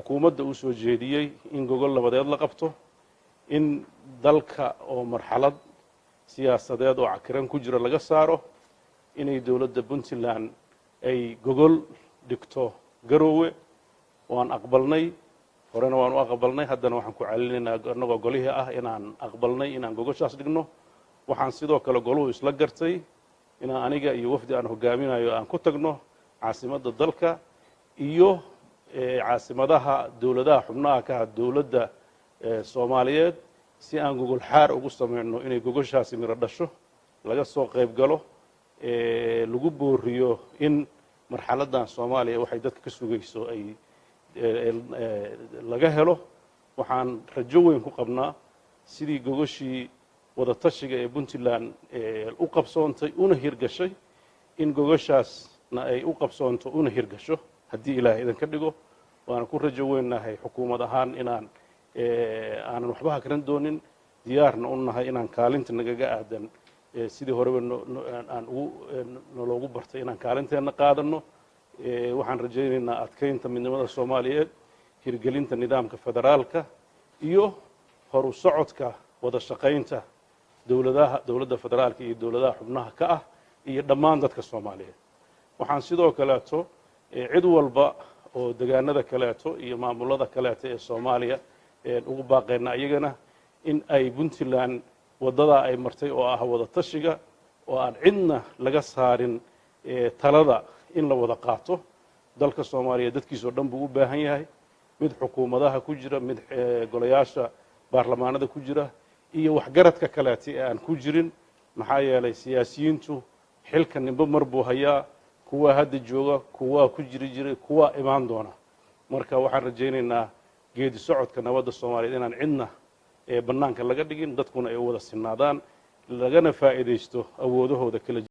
xukuumadda uu soo jeediyey in gogol nabadeed la qabto in dalka oo marxalad siyaasadeed oo cakiran ku jira laga saaro inay dowladda Puntland ay gogol dhigto Garowe waan aqbalnay horena waan u aqbalnay haddana waxaan ku celinaynaa annagoo golihii ah inaan aqbalnay inaan gogoshaas dhigno waxaan sidoo kale goluhu isla gartay inaan aniga iyo wafdi aan hogaaminayo aan ku tagno caasimadda dalka iyo caasimadaha dowladaha xubnaha ka ah dowladda Soomaaliyeed si aan gogol xaar ugu sameeyno inay gogoshaasi miro dhasho laga soo qayb galo lagu booriyo in marxaladan Soomaaliya waxay dadka ka sugayso ay laga helo waxaan rajo weyn ku qabnaa sidii gogoshii wada tashiga ee Puntland u qabsoontay una hirgashay in gogoshaasna ay u qabsoonto una hirgasho haddii Ilaahay idin ka dhigo waan ku rajo weynahay xukuumad ahaan inaan aanan waxba hakran doonin diyaarna u nahay inaan kaalinta nagaga aadan sidii horeba aan loogu bartay inaan kaalinteena qaadano waxaan rajaynaynaa adkeynta midnimada Soomaaliyeed hirgelinta nidaamka federaalka iyo horu socodka wada shaqaynta dowladda federaalka iyo dowladaha xubnaha ka ah iyo dhammaan dadka Soomaaliyeed waxaan sidoo kaleeto cid walba oo deegaanada kaleeto iyo maamulada kaleeto ee Soomaaliya ugu baaqayna iyagana in ay Puntland wadada ay martay oo ah wada tashiga oo aan cidna laga saarin talada in la wada qaato dalka Soomaaliya dadkiisa dhan buu u baahan yahay mid xukuumadaha ku jira mid golayaasha baarlamaanada ku jira iyo waxgaradka kaleeto ee aan ku jirin maxaa yeelay siyaasiyiintu xilka ninba mar buu hayaa kuwa hadda jooga kuwa ku jiray kuwa imaan doona marka waxaan rajaynaynaa geedi socodka nabadda Soomaaliyeed inaan cidna banaanka laga dhigin dadkuna ay wada sinaadaan lagana faa'iideysto awoodahooda kala